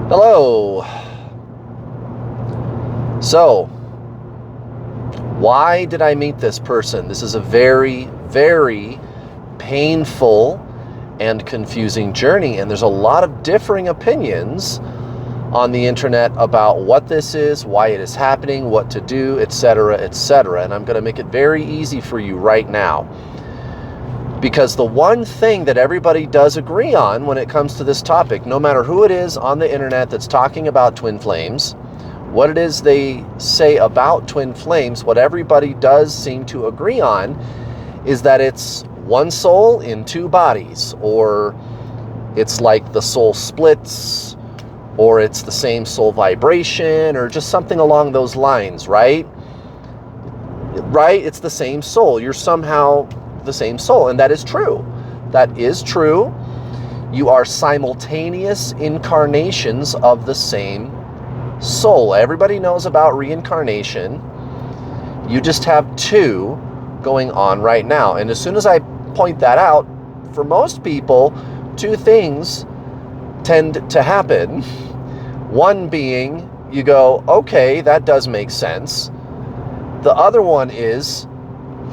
Hello. So, why did I meet this person? This is a very, very painful and confusing journey, and there's a lot of differing opinions on the internet about what this is, why it is happening, what to do, etc., etc. And I'm going to make it very easy for you right now. Because the one thing that everybody does agree on when it comes to this topic, no matter who it is on the internet that's talking about twin flames, what it is they say about twin flames, what everybody does seem to agree on is that it's one soul in two bodies, or it's like the soul splits, or it's the same soul vibration, or just something along those lines, right? Right? It's the same soul. You're somehow the same soul, and that is true. That is true. You are simultaneous incarnations of the same soul. Everybody knows about reincarnation. You just have two going on right now. And as soon as I point that out, for most people, two things tend to happen. One being, you go, okay, that does make sense. The other one is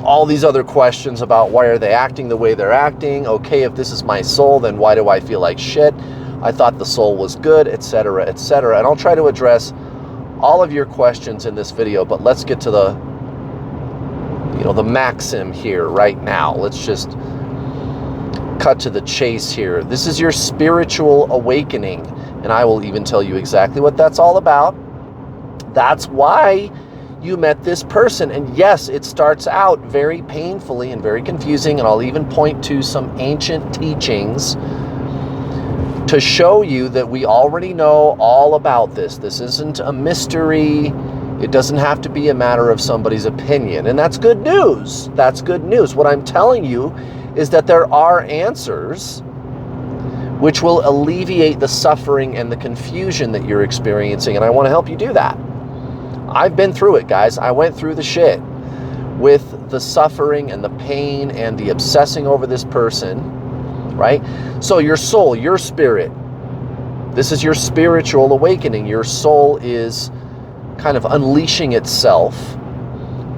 all these other questions about why are they acting the way they're acting? Okay, if this is my soul, then why do I feel like shit? I thought the soul was good, etc., etc. And I'll try to address all of your questions in this video, but let's get to the maxim here right now. Let's just cut to the chase here. This is your spiritual awakening, and I will even tell you exactly what that's all about. That's why you met this person. And yes, it starts out very painfully and very confusing, and I'll even point to some ancient teachings to show you that we already know all about this. This isn't a mystery. It doesn't have to be a matter of somebody's opinion, and that's good news. That's good news. What I'm telling you is that there are answers which will alleviate the suffering and the confusion that you're experiencing, and I want to help you do that. I've been through it, guys. I went through the shit with the suffering and the pain and the obsessing over this person, right? So your soul, your spirit, this is your spiritual awakening. Your soul is kind of unleashing itself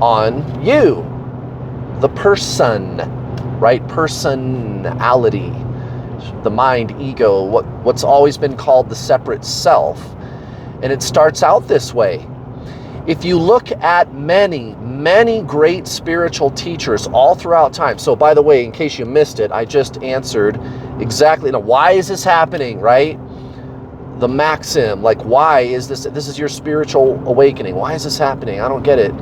on you, the person, right? Personality, the mind, ego, what's always been called the separate self. And it starts out this way. If you look at many, many great spiritual teachers all throughout time. So by the way, in case you missed it, I just answered exactly, why is this happening, right? The maxim, like, why is this is your spiritual awakening. Why is this happening? I don't get it.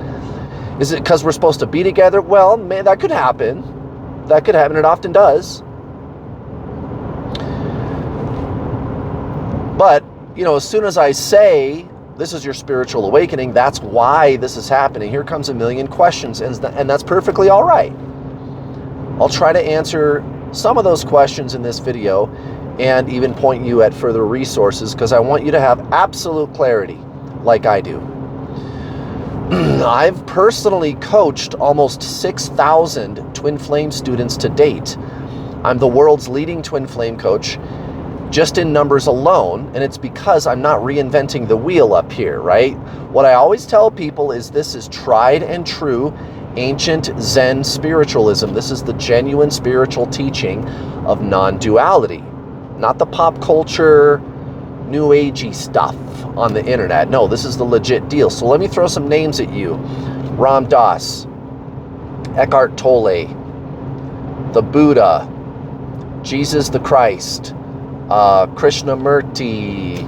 Is it because we're supposed to be together? Well, man, that could happen. That could happen. It often does. But, as soon as I say, this is your spiritual awakening, that's why this is happening, here comes a million questions, and that's perfectly all right. I'll try to answer some of those questions in this video and even point you at further resources, because I want you to have absolute clarity like I do. I've personally coached almost 6,000 twin flame students to date. I'm the world's leading twin flame coach, just in numbers alone, and it's because I'm not reinventing the wheel up here, right? What I always tell people is this is tried and true ancient Zen spiritualism. This is the genuine spiritual teaching of non-duality, not the pop culture, new agey stuff on the internet. No, this is the legit deal. So let me throw some names at you. Ram Dass, Eckhart Tolle, the Buddha, Jesus the Christ, Krishnamurti,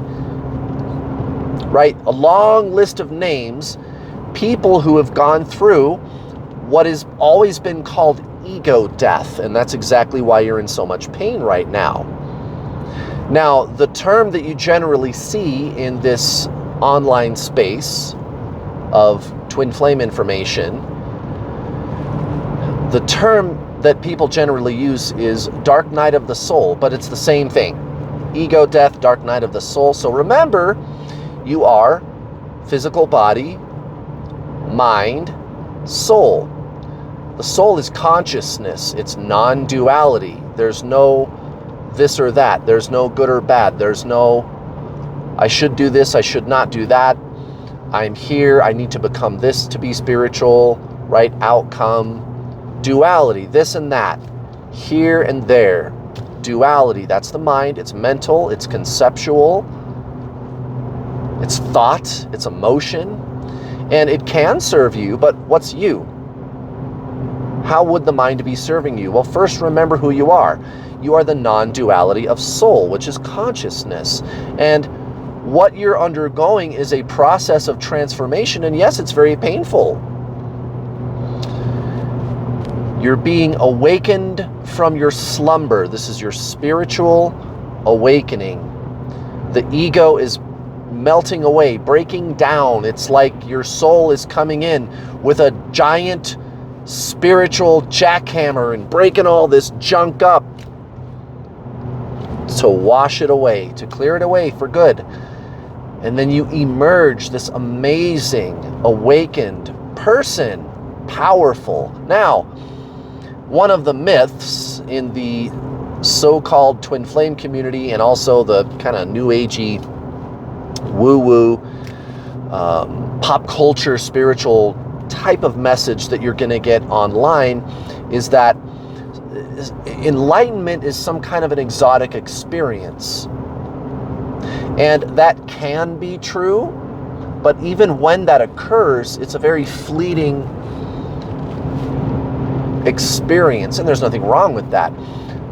right? A long list of names, people who have gone through what has always been called ego death, and that's exactly why you're in so much pain right now. Now, the term that you generally see in this online space of twin flame information, the term that people generally use is dark night of the soul, but it's the same thing. Ego death, dark night of the soul. So remember, you are physical body, mind, soul. The soul is consciousness. It's non-duality. There's no this or that. There's no good or bad. There's no I should do this, I should not do that. I'm here, I need to become this to be spiritual, right? Outcome, duality, this and that, here and there. Duality, that's the mind. It's mental, it's conceptual, it's thought, it's emotion, and it can serve you, but what's you? How would the mind be serving you? Well, first remember who you are. You are the non-duality of soul, which is consciousness. And what you're undergoing is a process of transformation, and yes, it's very painful. You're being awakened from your slumber. This is your spiritual awakening. The ego is melting away, breaking down. It's like your soul is coming in with a giant spiritual jackhammer and breaking all this junk up to wash it away, to clear it away for good. And then you emerge this amazing, awakened person, powerful. Now, one of the myths in the so-called twin flame community, and also the kind of new agey, woo-woo, pop culture, spiritual type of message that you're going to get online, is that enlightenment is some kind of an exotic experience. And that can be true, but even when that occurs, it's a very fleeting experience, and there's nothing wrong with that.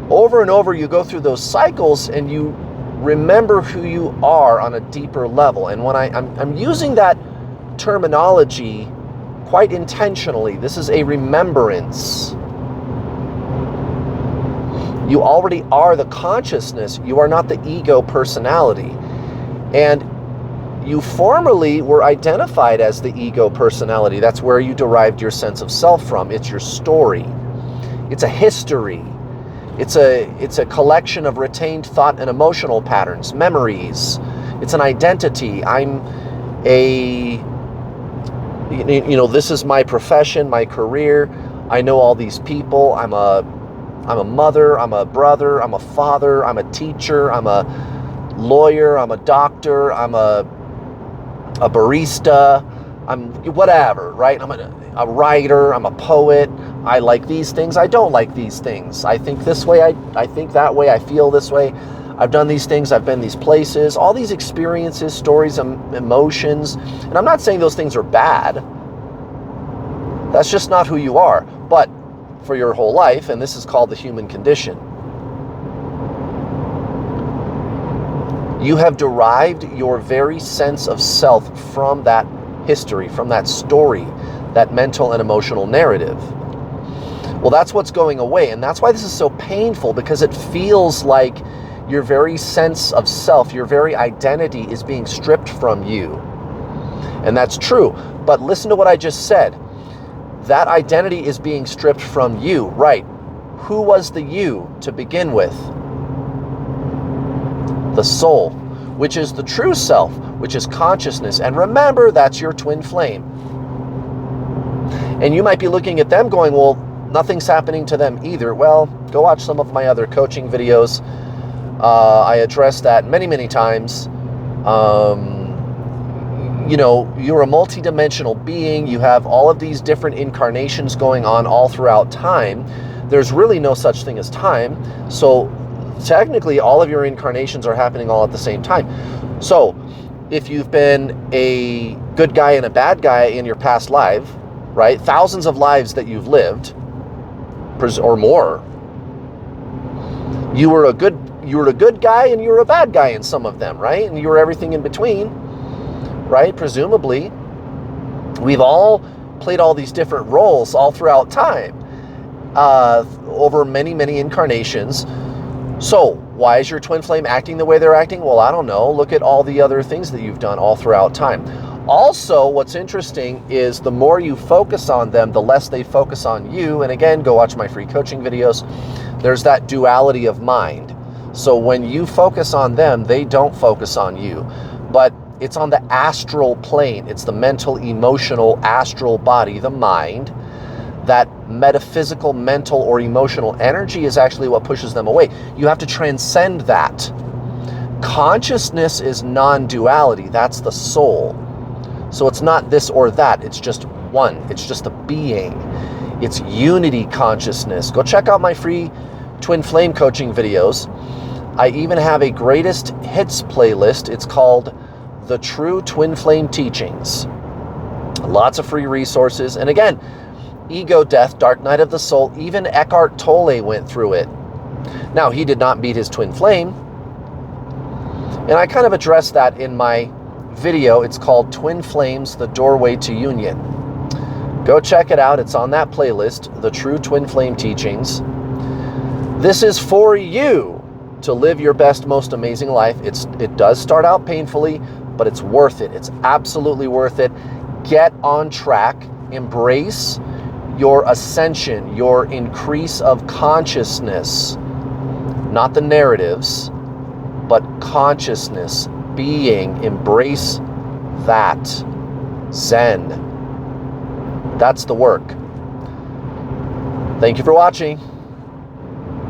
Over and over, you go through those cycles and you remember who you are on a deeper level. And when I'm using that terminology quite intentionally, this is a remembrance. You already are the consciousness. You are not the ego personality. And you formerly were identified as the ego personality. That's where you derived your sense of self from. It's your story. It's a history. It's a collection of retained thought and emotional patterns, memories. It's an identity. I'm a, this is my profession, my career. I know all these people. I'm a mother, I'm a brother, I'm a father, I'm a teacher, I'm a lawyer, I'm a doctor, I'm a barista, I'm whatever, right? I'm a writer, I'm a poet. I like these things, I don't like these things. I think this way, I think that way, I feel this way. I've done these things, I've been these places, all these experiences, stories, emotions. And I'm not saying those things are bad. That's just not who you are. But for your whole life, and this is called the human condition, you have derived your very sense of self from that history, from that story, that mental and emotional narrative. Well, that's what's going away, and that's why this is so painful, because it feels like your very sense of self, your very identity is being stripped from you. And that's true, but listen to what I just said. That identity is being stripped from you, right? Who was the you to begin with? The soul, which is the true self, which is consciousness. And remember, that's your twin flame. And you might be looking at them going, well, nothing's happening to them either. Well, go watch some of my other coaching videos. I address that many, many times. You're a multidimensional being. You have all of these different incarnations going on all throughout time. There's really no such thing as time. So technically, all of your incarnations are happening all at the same time. So if you've been a good guy and a bad guy in your past life, right? Thousands of lives that you've lived, or more. You were a good guy and you were a bad guy in some of them, right? And you were everything in between, right? Presumably, we've all played all these different roles all throughout time, over many, many incarnations. So why is your twin flame acting the way they're acting? Well, I don't know. Look at all the other things that you've done all throughout time. Also, what's interesting is the more you focus on them, the less they focus on you. And again, go watch my free coaching videos. There's that duality of mind. So when you focus on them, they don't focus on you. But it's on the astral plane. It's the mental, emotional, astral body, the mind. That metaphysical, mental, or emotional energy is actually what pushes them away. You have to transcend that. Consciousness is non-duality. That's the soul. So it's not this or that. It's just one. It's just a being. It's unity consciousness. Go check out my free twin flame coaching videos. I even have a greatest hits playlist. It's called The True Twin Flame Teachings. Lots of free resources. And again, ego death, dark night of the soul, even Eckhart Tolle went through it. Now, he did not meet his twin flame. And I kind of addressed that in my video. It's called Twin Flames, The Doorway to Union. Go check it out. It's on that playlist, The True Twin Flame Teachings. This is for you to live your best, most amazing life. It does start out painfully, but it's worth it. It's absolutely worth it. Get on track. Embrace your ascension, your increase of consciousness. Not the narratives, but consciousness, being. Embrace that. Zen. That's the work. Thank you for watching.